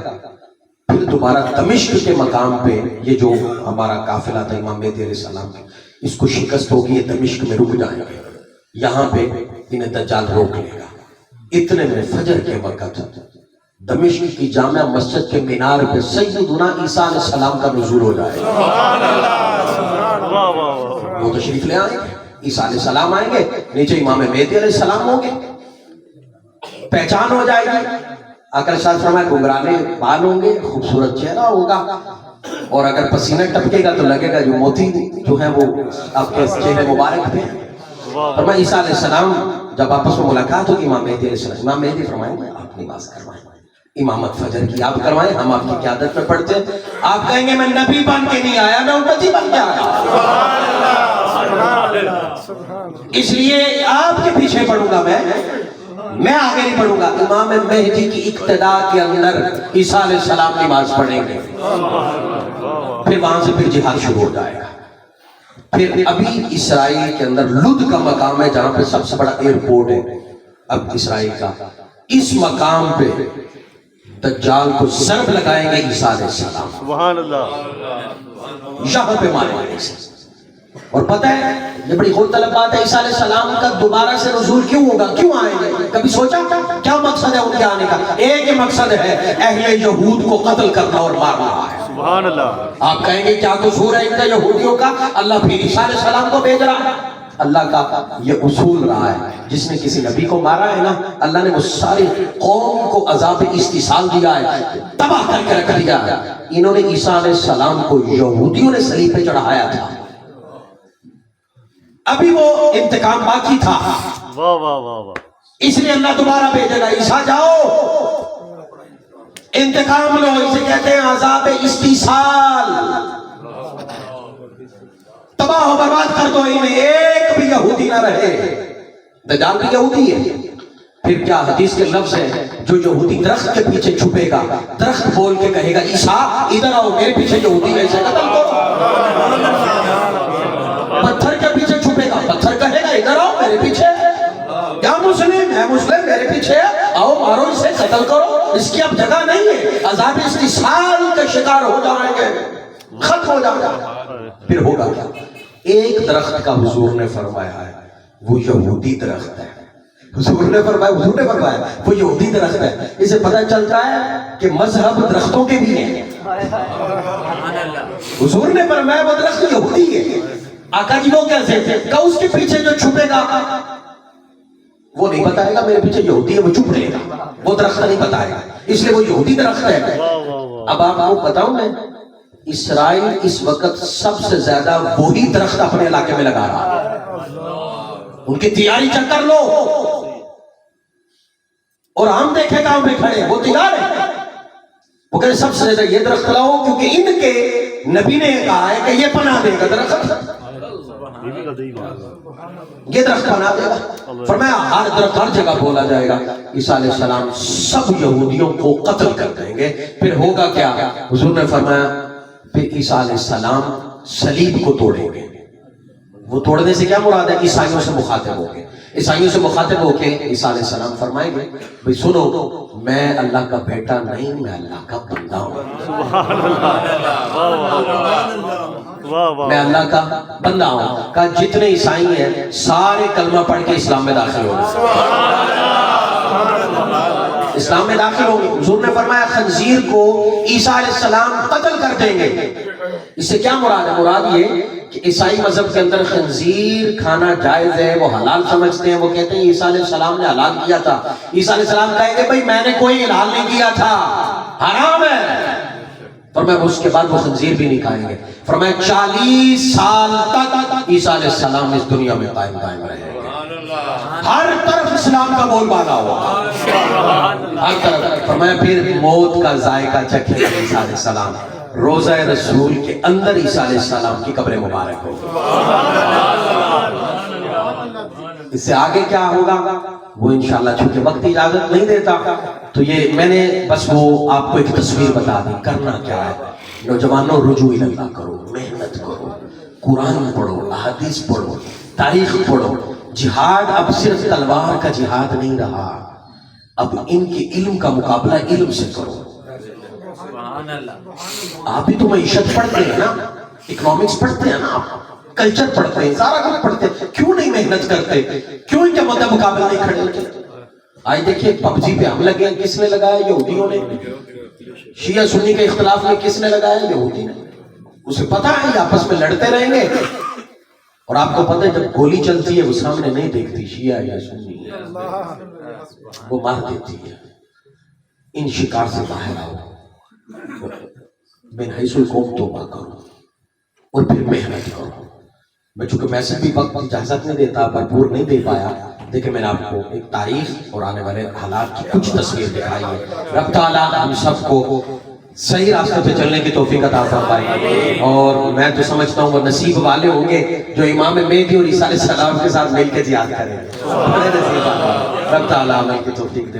پھر دوبارہ دمشق کے مقام پہ یہ جو ہمارا قافلہ تھا امام مہدی علیہ السلام کی، اس کو شکست ہوگی، یہ دمشق میں رک جائیں گے، یہاں پہ انہیں دجال روک لے گا۔ اتنے میں فجر کے وقت دمشق کی جامع مسجد کے مینار پہ سیدنا عیسیٰ علیہ السلام کا نزول ہو جائے گا۔ وہ تشریف لے آئیں گے، عیسیٰ علیہ السلام آئیں گے، نیچے امام مہدی علیہ السلام ہوں گے، پہچان ہو جائے گی۔ آقا علیہ السلام فرمایا گھنگرانے بال ہوں گے، خوبصورت چہرہ ہوگا، اور اگر پسینہ ٹپکے گا تو لگے گا جو موتی جو ہے وہ آپ کے چہرے مبارک پہ۔ فرمایا عیسیٰ علیہ السلام جب آپس میں ملاقات ہوگی امام مہدی علیہ السلام، امام مہدی فرمائیں گے آپ نماز کروائیں، امامت فجر کی آپ کروائیں، ہم آپ کی قیادت میں پڑھتے ہیں۔ آپ کہیں گے میں نبی بن کے نہیں آیا، میں امتی بن کے آیا، اس لیے آپ کے پیچھے پڑھوں گا، میں آگے نہیں پڑھوں گا۔ امام مہدی کی اقتداء کے اندر عیسیٰ علیہ السلام نماز پڑھیں گے، پھر وہاں سے پھر جہاد شروع ہو جائے گا۔ پھر ابھی اسرائیل کے اندر لد کا مقام ہے جہاں پہ سب سے بڑا ایئرپورٹ ہے اب اسرائیل کا، اس مقام پہ دجال کو ضرب لگائیں گے عیسیٰ علیہ السلام، سبحان اللہ، یہاں پہ ماریں گے اسے۔ اور پتہ ہے یہ بڑی غور طلب بات ہے، عیسیٰ علیہ السلام کا دوبارہ سے نزول کیوں ہوگا، کیوں آئیں گے؟ کبھی سوچا کیا مقصد ہے ان کے آنے کا؟ ایک ہی مقصد ہے، اہل یہود کو قتل کرنا اور مارنا ہے، سبحان اللہ۔ آپ کہیں گے کیا قصور ہے ان کا یہودیوں کا، اللہ پھر عیسیٰ علیہ السلام کو بھیج رہا ہے؟ اللہ کا یہ اصول رہا ہے، جس نے کسی نبی کو مارا ہے نا، اللہ نے وہ ساری قوم کو عذاب استحصال دیا ہے، تباہ کر کے رکھ دیا ہے۔ انہوں نے عیسیٰ علیہ السلام کو یہودیوں نے صلیب پہ چڑھایا تھا، ابھی وہ انتقام باقی تھا، واہ واہ واہ واہ، اس لیے اللہ دوبارہ بھیجے گا، عیسیٰ جاؤ انتقام لو، اسے کہتے ہیں عذاب استحصال، تباہ و برباد کر دو، انہیں ایک بھی یہودی نہ رہے۔ دجال بھی یہودی ہے، پھر کیا حدیث کے لفظ ہے جو یہودی درخت کے پیچھے چھپے گا، درخت بول کے کہے گا عیسیٰ ادھر آؤ میرے پیچھے یہودی ہے اسے قتل کرو۔ پتھر کے پیچھے چھپے گا، پتھر کہے گا ادھر آؤ میرے پیچھے، یا مسلم ہے مسلم میرے پیچھے آؤ مارو اسے قتل کرو، اس کی اب جگہ نہیں ہے، عذاب استحصال کا شکار ہو جائیں گے، ختم ہو جائے گا۔ پھر ہوگا کیا؟ ایک درخت کا حضور نے فرمایا ہے وہ یہودی درخت ہے، حضور نے فرمایا وہ یہودی درخت ہے۔ اسے پتہ چلتا ہے کہ مذہب درختوں کے بھی ہیں، حضور نے فرمایا وہ درخت یہودی ہے۔ آقا جی وہ کیسے؟ کہ اس کے پیچھے جو چھپے گا وہ نہیں بتائے گا میرے پیچھے یہودی ہے، وہ چھپ رہے گا، وہ درخت نہیں بتائے گا، اس لیے وہ یہودی درخت ہے۔ اب آپ کو بتاؤں میں، اسرائیل اس وقت سب سے زیادہ وہی درخت اپنے علاقے میں لگا رہا ہے، ان کی تیاری چیک کر لو، اور ہم دیکھے گاؤں میں کھڑے وہ تیار ہے، وہ کہے سب سے زیادہ یہ درخت لاؤ کیونکہ ان کے نبی نے کہا ہے کہ یہ پناہ دے گا درخت۔ یہ درخت بنا دے گا. فرمایا ہر درخت ہر جگہ بولا جائے گا. عیسیٰ علیہ السلام سب یہودیوں کو قتل کر دیں گے. پھر ہوگا کیا؟ حضور نے فرمایا پھر عیسیٰ علیہ السلام صلیب کو توڑیں گے. وہ توڑنے سے کیا مراد ہے؟ عیسائیوں سے مخاطب ہو کے، عیسائیوں سے مخاطب ہو کے عیسیٰ علیہ السلام فرمائیں گے بھئی سنو، میں اللہ کا بیٹا نہیں، میں اللہ کا بندہ ہوں. میں اللہ کا بندہ ہوں. کہا جتنے عیسائی ہیں سارے کلمہ پڑھ کے اسلام میں داخل ہوں گے، اسلام میں داخل ہوں گے. حضور نے فرمایا خنزیر کو عیسیٰ علیہ السلام قتل کر دیں گے. اس سے کیا مراد ہے؟ مراد یہ کہ عیسائی مذہب کے اندر خنزیر کھانا جائز ہے، وہ حلال سمجھتے ہیں. وہ کہتے ہیں عیسیٰ علیہ السلام نے حلال کیا تھا. عیسیٰ علیہ السلام کہیں گے بھئی میں نے کوئی حلال نہیں کیا تھا، حرام ہے. فرمایا اس کے بعد وہ خنزیر بھی نہیں کھائیں گے. فرمایا 40 سال تک عیسیٰ علیہ السلام اس دنیا میں قائم رہیں گے. ہر طرف اسلام کا بول بالا ہوا، ہر طرف. فرمایا پھر موت کا ذائقہ چکھے گا عیسیٰ علیہ السلام. روضہ رسول کے اندر عیسیٰ علیہ السلام کی قبر مبارک ہو. اس سے آگے کیا ہوگا وہ انشاءاللہ چونکہ وقت اجازت نہیں دیتا تو یہ میں نے بس وہ آپ کو ایک تصویر بتا دی. کرنا کیا ہے؟ نوجوانوں رجوع اللہ کرو، محنت کرو، قرآن پڑھو، احادیث پڑھو، تاریخ پڑھو. جہاد اب صرف تلوار کا جہاد نہیں رہا، اب ان کے علم کا مقابلہ علم سے کرو. آپ بھی تو معیشت پڑھتے ہیں نا، اکنامکس پڑھتے ہیں نا، آپ کلچر پڑھتے ہیں، سارا کچھ پڑھتے ہیں. کیوں نہیں محنت کرتے؟ کیوں ان کے مدد مقابلہ نہیں کھڑے ہوتے؟ آج دیکھیے پب جی پہ ہم لگے، کس نے لگایا؟ یہودیوں نے. شیعہ سنی کے اختلاف میں کس نے لگایا؟ یہودی نے. اسے پتا ہے یہ آپس میں لڑتے رہیں گے. اور آپ کو پتہ ہے جب گولی چلتی ہے وہ سامنے نہیں دیکھتی شیعہ یا سنی ہے، وہ مار دیتی ہے. ان شکار سے باہر آؤ، من حیث القوم توبہ کرو اور پھر محنت کرو. میں چونکہ میں سے بھی وقت اجازت نہیں دیتا، بھرپور نہیں دے پایا، لیکن میں نے آپ کو ایک تاریخ اور آنے والے حالات کی کچھ تصویر دکھائی ہے. رب تعالیٰ ہم سب کو صحیح راستے پہ چلنے کی توفیق عطا فرمائے. اور میں تو سمجھتا ہوں وہ نصیب والے ہوں گے جو امام مہدی اور عیسیٰ علیہ السلام کے ساتھ مل کے جہاد کریں. رب تعالیٰ عمل کی توفیق دے.